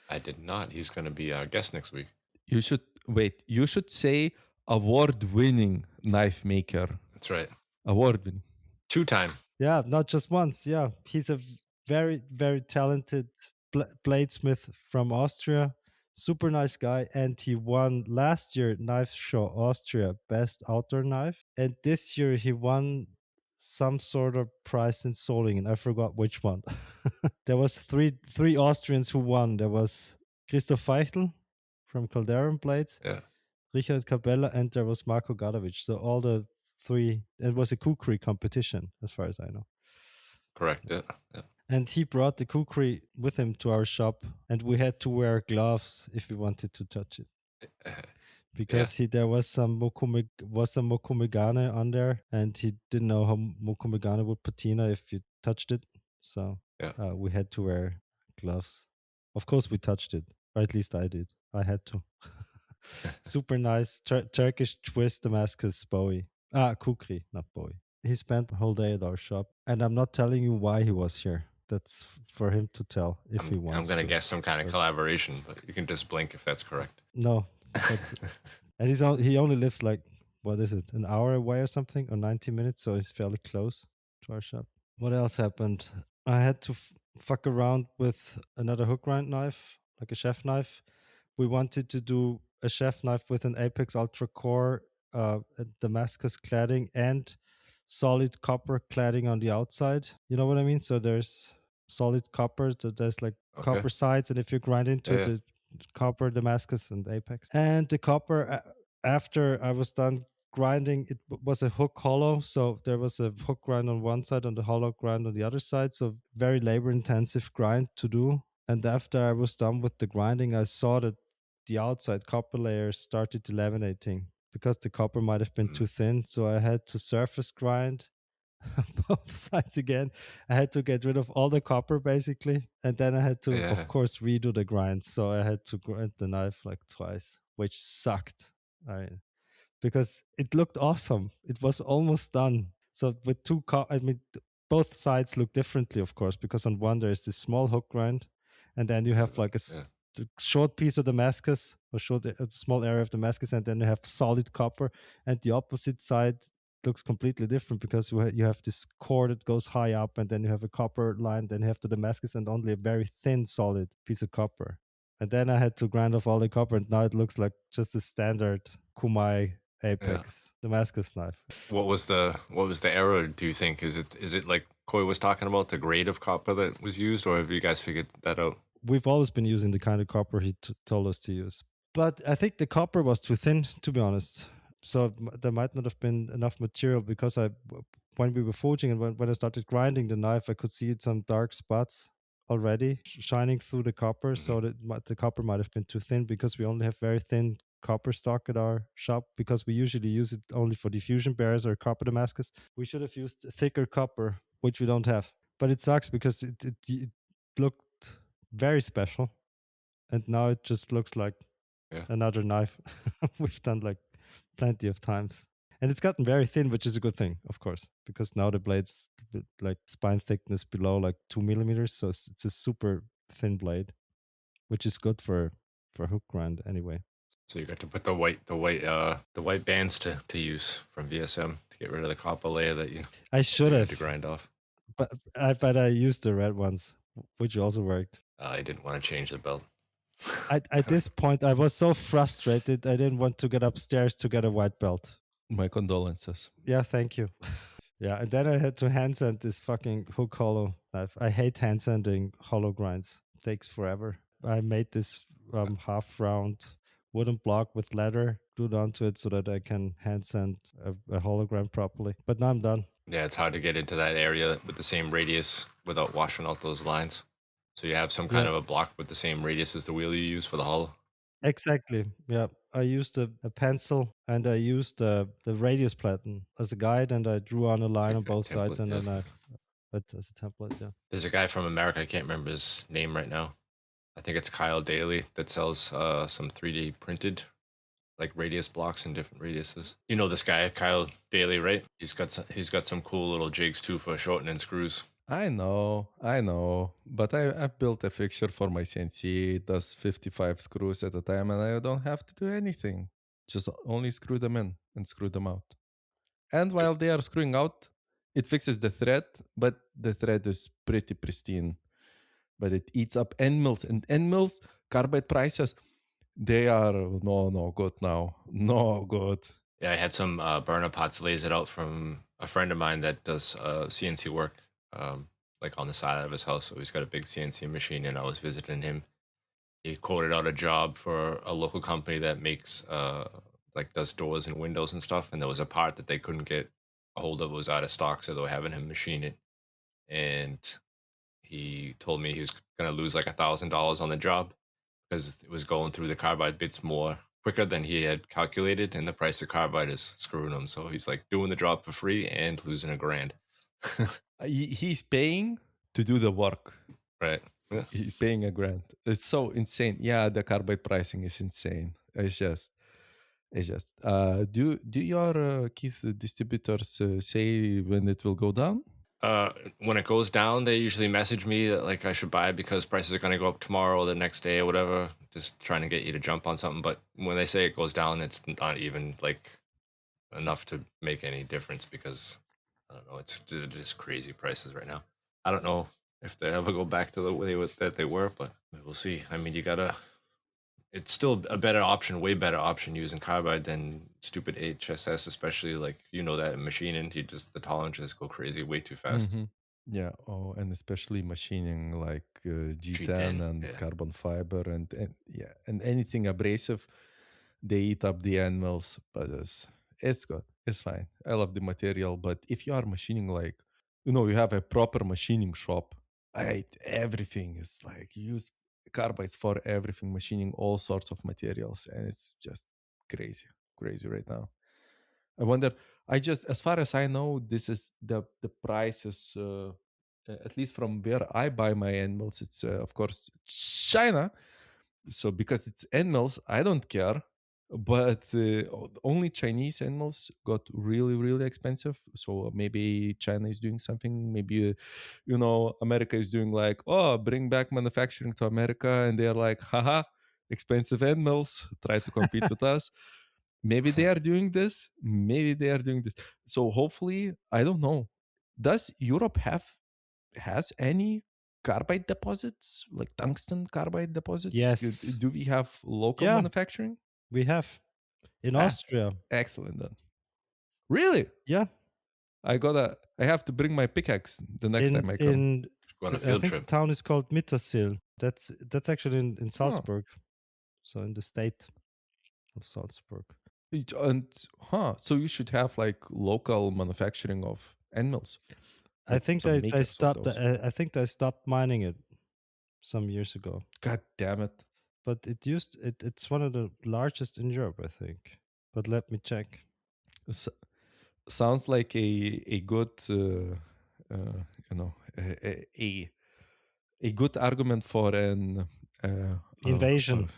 I did not. He's going to be our guest next week. You should say award-winning knife maker. That's right. Award-winning. 2-time. Yeah, not just once. Yeah, he's a very, very talented bladesmith from Austria. Super nice guy. And he won last year Knife Show Austria Best Outdoor Knife. And this year he won some sort of prize in Solingen. I forgot which one. There was three Austrians who won. There was Christoph Feichtel from Calderon Blades, Richard Cabella, and there was Marco Gadavics. So all the three, it was a kukri competition as far as I know. Correct. Yeah. And he brought the kukri with him to our shop, and we had to wear gloves if we wanted to touch it. Because there was some mokumigane on there, and he didn't know how mokumigane would patina if you touched it. So we had to wear gloves. Of course, we touched it, or at least I did. I had to. Super nice Turkish twist Damascus Bowie. Kukri, not Bowie. He spent the whole day at our shop, and I'm not telling you why he was here. That's for him to tell if he wants. I'm gonna guess some kind of collaboration, but you can just blink if that's correct. No, and he only lives like, what is it, an hour away or something, or 90 minutes, so he's fairly close to our shop. What else happened? I had to fuck around with another hook grind knife, like a chef knife. We wanted to do a chef knife with an Apex Ultra Core, a Damascus cladding, and solid copper cladding on the outside. You know what I mean? So there's solid copper, so there's like copper sides, and if you grind into it, the copper, Damascus, and Apex. And the copper, after I was done grinding, it was a hook hollow, so there was a hook grind on one side and the hollow grind on the other side, so very labor intensive grind to do. And after I was done with the grinding, I saw that the outside copper layer started delaminating because the copper might have been too thin, so I had to surface grind both sides again. I had to get rid of all the copper basically, and then I had to of course redo the grind, so I had to grind the knife like twice, which sucked. Because it looked awesome. It was almost done. So with both sides look differently, of course, because on one there is this small hook grind, and then you have like a short piece of Damascus, or a small area of Damascus, and then you have solid copper. And the opposite side looks completely different because you have this core that goes high up, and then you have a copper line, then you have the Damascus, and only a very thin, solid piece of copper. And then I had to grind off all the copper, and now it looks like just a standard Kumai Apex Damascus knife. What was the error, do you think? Is it like Koi was talking about, the grade of copper that was used, or have you guys figured that out? We've always been using the kind of copper he told us to use. But I think the copper was too thin, to be honest. So there might not have been enough material, because when we were forging and when I started grinding the knife, I could see some dark spots already shining through the copper. So the copper might have been too thin, because we only have very thin copper stock at our shop, because we usually use it only for diffusion bears or copper Damascus. We should have used thicker copper, which we don't have. But it sucks because it looked very special, and now it just looks like another knife we've done like plenty of times. And it's gotten very thin, which is a good thing, of course, because now the blade's like spine thickness below like 2 millimeters, so it's a super thin blade, which is good for hook grind anyway. So you got to put the white bands to use from VSM to get rid of the copper layer that you should have to grind off. But I used the red ones, which also worked. I didn't want to change the belt. At this point, I was so frustrated. I didn't want to get upstairs to get a white belt. My condolences. Yeah, thank you. Yeah, and then I had to hand sand this fucking hook hollow knife. I hate hand sanding hollow grinds. It takes forever. I made this half round wooden block with leather glued onto it so that I can hand sand a hollow grind properly. But now I'm done. Yeah, it's hard to get into that area with the same radius without washing out those lines. So you have some kind of a block with the same radius as the wheel you use for the hollow. Exactly. Yeah, I used a pencil, and I used the radius pattern as a guide, and I drew on a line on both sides, and then I as a template. Yeah. There's a guy from America, I can't remember his name right now. I think it's Kyle Daly, that sells some 3D printed like radius blocks in different radiuses. You know this guy, Kyle Daly, right? He's got some cool little jigs too for shortening screws. I know, but I've built a fixture for my CNC. It does 55 screws at a time, and I don't have to do anything. Just only screw them in and screw them out. And while they are screwing out, it fixes the thread, but the thread is pretty pristine. But it eats up end mills, and end mills, carbide prices, they are no good now. No good. Yeah, I had some burner pots lasered out from a friend of mine that does CNC work. Like on the side of his house, so he's got a big CNC machine, and I was visiting him. He quoted out a job for a local company that makes like does doors and windows and stuff, and there was a part that they couldn't get a hold of, it was out of stock, so they were having him machine it. And he told me he was gonna lose like $1,000 on the job because it was going through the carbide bits more quicker than he had calculated, and the price of carbide is screwing him. So he's like doing the job for free and losing $1,000. He's paying to do the work. Right. Yeah. He's paying $1,000. It's so insane. Yeah, the carbide pricing is insane. It's just. Do your Keith distributors say when it will go down? When it goes down, they usually message me that like I should buy it because prices are going to go up tomorrow or the next day or whatever. Just trying to get you to jump on something. But when they say it goes down, it's not even like enough to make any difference because I don't know. It's just crazy prices right now. I don't know if they ever go back to the way that they were, but we'll see. I mean, it's still a better option, way better option using carbide than stupid HSS, especially like that machining, the tolerances go crazy way too fast. Mhm. Yeah. Oh, and especially machining like G10 and yeah. carbon fiber and yeah, and anything abrasive, they eat up the end mills. But it's good. It's fine. I love the material. But if you are machining like you have a proper machining shop, everything is like use carbides for everything, machining all sorts of materials, and it's just crazy right now. I wonder. As far as I know, this is the prices. At least from where I buy my end mills, it's of course China. So because it's end mills, I don't care. But only Chinese end mills got really, really expensive. So maybe China is doing something. Maybe America is doing like, oh, bring back manufacturing to America, and they're like, haha, expensive end mills, try to compete with us. Maybe they are doing this. So hopefully, I don't know. Does Europe has any carbide deposits, like tungsten carbide deposits? Yes. Do we have local Yeah. manufacturing? We have in Austria. Excellent then. Really? Yeah. I have to bring my pickaxe the next time I come. Go on a I field think trip. the town is called Mittersill. That's actually in Salzburg. So in the state of Salzburg. And so you should have like local manufacturing of end mills. I think they stopped. I think they stopped mining it some years ago. God damn it! But it's one of the largest in Europe, I think. But let me check. Sounds like a good a good argument for an invasion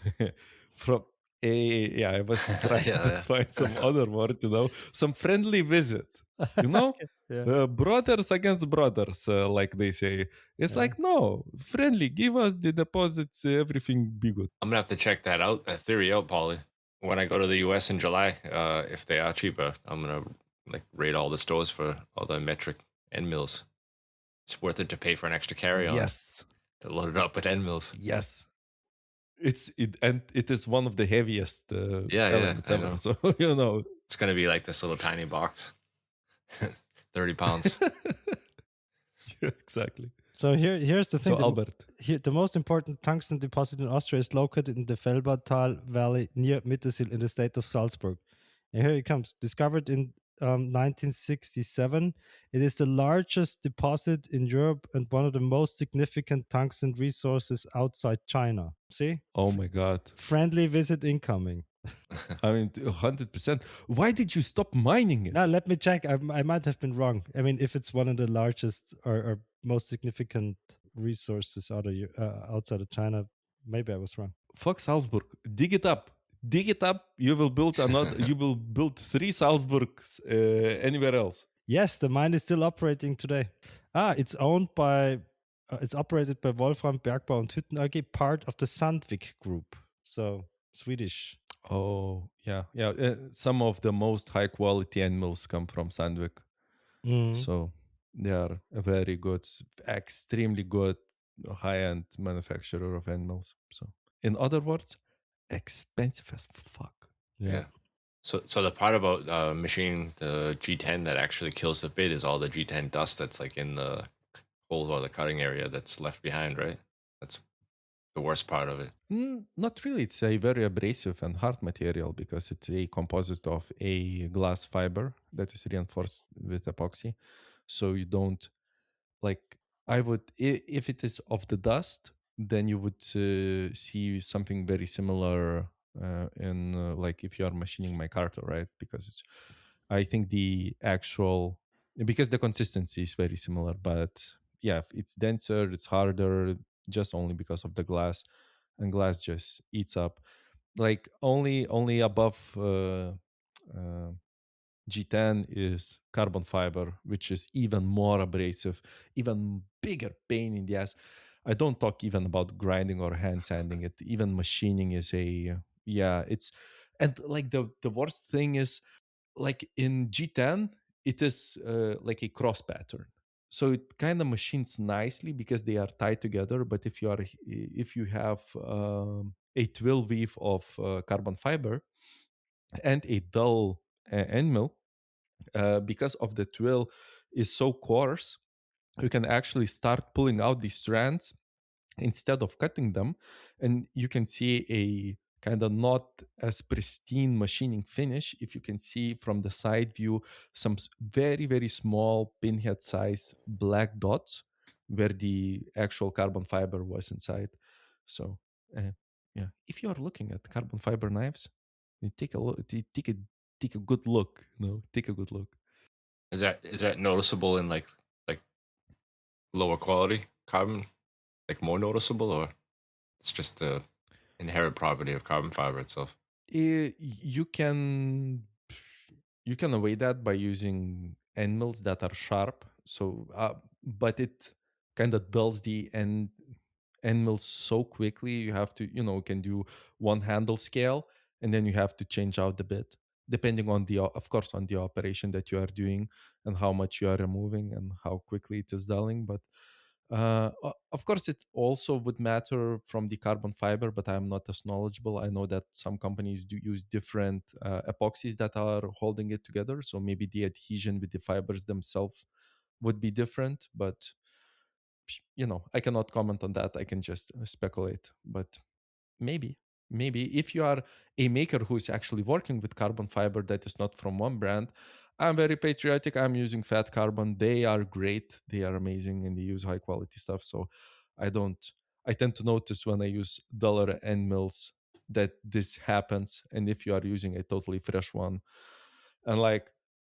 from I was trying to find some other word, some friendly visit, yeah. Brothers against brothers, like they say. It's like, no, friendly, give us the deposits, everything be good. I'm gonna have to check that theory out, Pauli. When I go to the US in July, if they are cheaper, I'm gonna raid all the stores for all the metric end mills. It's worth it to pay for an extra carry-on. Yes. To load it up with end mills. Yes. It is one of the heaviest elements ever. So it's gonna be like this little tiny box, 30 pounds. Yeah, exactly. So here's the thing. So Albert, the most important tungsten deposit in Austria is located in the Felbertal Valley near Mittersill in the state of Salzburg. And here it comes. Discovered in 1967, it is the largest deposit in Europe and one of the most significant tungsten resources outside China. See? Oh my God. Friendly visit incoming. I mean, 100%. Why did you stop mining it? Now, let me check. I might have been wrong. I mean, if it's one of the largest or most significant resources outside of China, maybe I was wrong. Fuck Salzburg. Dig it up. You will build another. You will build 3 Salzburgs anywhere else. Yes, the mine is still operating today. It's owned by. It's operated by Wolfram Bergbau und Hütten AG, part of the Sandvik Group. So Swedish. Oh yeah. Some of the most high quality end mills come from Sandvik. So they are a very good, extremely good, high-end manufacturer of end mills. So in other words, expensive as fuck. Yeah. So the part about machining the G10 that actually kills the bit is all the G10 dust that's like in the hole or the cutting area that's left behind, right? That's the worst part of it. Not really. It's a very abrasive and hard material because it's a composite of a glass fiber that is reinforced with epoxy. So you don't I would, if it is of the dust, then you would see something very similar in like if you are machining micarta, right? Because I think the actual, because the consistency is very similar, but yeah, it's denser, it's harder, just only because of the glass, and glass just eats up. Like only above G10 is carbon fiber, which is even more abrasive, even bigger pain in the ass. I don't talk even about grinding or hand sanding it. Even machining is a, yeah, it's, and like the worst thing is, like in G10, it is like a cross pattern. So it kind of machines nicely because they are tied together. But if you have a twill weave of carbon fiber and a dull end mill, because of the twill is so coarse, you can actually start pulling out these strands instead of cutting them, and you can see a kind of not as pristine machining finish. If you can see from the side view some very very small pinhead size black dots where the actual carbon fiber was inside. So yeah, if you are looking at carbon fiber knives, you take a look, take a good look, take a good look. Is that noticeable in like lower quality carbon, like more noticeable, or it's just the inherent property of carbon fiber itself? You can avoid that by using end mills that are sharp. So, but it kind of dulls the end mills so quickly. You have to, can do one handle scale, and then you have to change out the bit depending on of course, on the operation that you are doing and how much you are removing and how quickly it is dulling. But of course, it also would matter from the carbon fiber, but I'm not as knowledgeable. I know that some companies do use different epoxies that are holding it together. So maybe the adhesion with the fibers themselves would be different. But, I cannot comment on that. I can just speculate. But maybe if you are a maker who is actually working with carbon fiber that is not from one brand, I'm very patriotic. I'm using Fat Carbon. They are great, they are amazing, and they use high quality stuff. So I tend to notice when I use duller end mills that this happens. And if you are using a totally fresh one, and like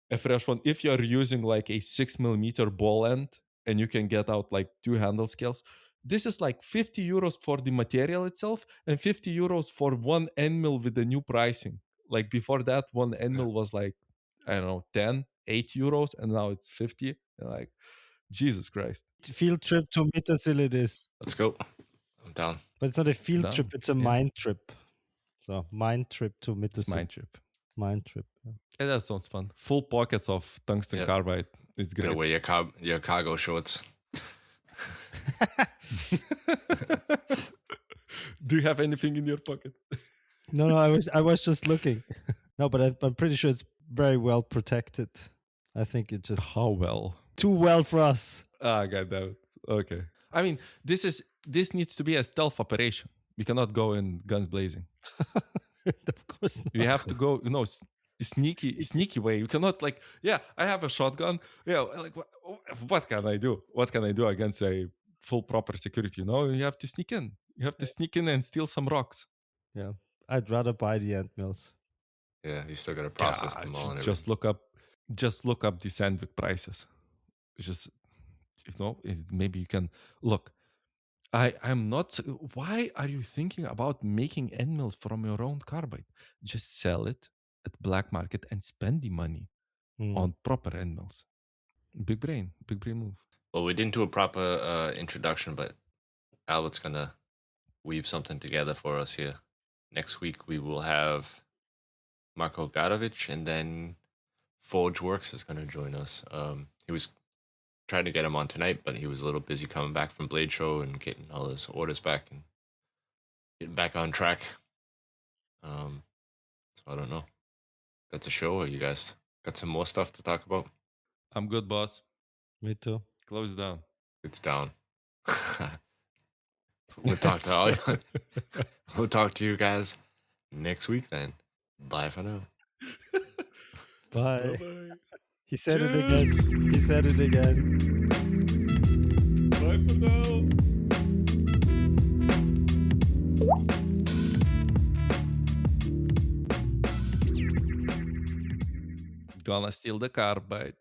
a fresh one, if you are using like a 6 millimeter ball end and you can get out like 2 handle scales, this is like 50 euros for the material itself and 50 euros for one end mill with the new pricing. Like before that, one end mill was like, I don't know, 8 euros, and now it's 50. Like, Jesus Christ. Field trip to Mittersill it is. Let's go. I'm down. But it's not a field Down, trip, it's a yeah. mind trip. So, mind trip to Mittersill. It's mind trip. Mind trip. Yeah, that sounds fun. Full pockets of tungsten carbide. It's great. Gonna wear your cargo shorts. Do you have anything in your pockets? No, I was just looking. No, but I'm pretty sure it's very well protected. I think it just How well? too well for us. Ah, God damn it. Okay. I mean, this needs to be a stealth operation. We cannot go in guns blazing. Of course not. We have to go, sneaky way. You cannot like, yeah, I have a shotgun. Yeah, like what can I do? What can I do against a full proper security? You have to sneak in. You have to sneak in and steal some rocks. Yeah, I'd rather buy the end mills. Yeah, you still got to process them all. And just look up the Sandvik prices. Just maybe you can look. I'm not. Why are you thinking about making end mills from your own carbide? Just sell it at black market and spend the money on proper end mills. Big brain move. Well, we didn't do a proper introduction, but Albert's gonna weave something together for us here. Next week we will have Marco Gadavics, and then Forge Works is gonna join us. He was trying to get him on tonight, but he was a little busy coming back from Blade Show and getting all his orders back and getting back on track. So I don't know. That's a show, or you guys got some more stuff to talk about? I'm good, boss. Me too. Close down. It's down. We'll talk to you guys next week then. Bye for now. Bye. Bye-bye. He said it again. He said it again. Bye. Gonna steal the carbide.